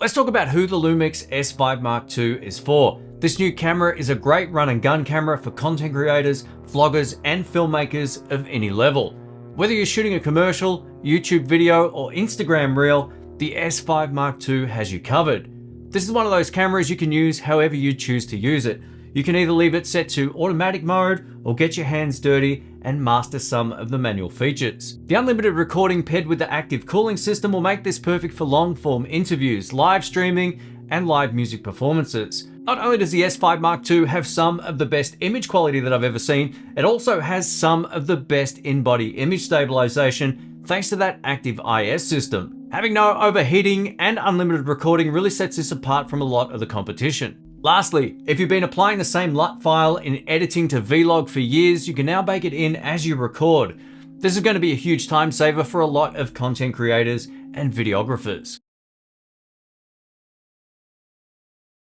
Let's talk about who the LUMIX S5 Mark II is for. This new camera is a great run and gun camera for content creators, vloggers, and filmmakers of any level. Whether you're shooting a commercial, YouTube video, or Instagram reel, the S5 Mark II has you covered. This is one of those cameras you can use however you choose to use it. You can either leave it set to automatic mode or get your hands dirty and master some of the manual features. The unlimited recording paired with the active cooling system will make this perfect for long form interviews, live streaming, and live music performances. Not only does the S5 Mark II have some of the best image quality that I've ever seen, it also has some of the best in-body image stabilization thanks to that active IS system. Having no overheating and unlimited recording really sets this apart from a lot of the competition. Lastly, if you've been applying the same LUT file in editing to vlog for years, you can now bake it in as you record. This is going to be a huge time saver for a lot of content creators and videographers.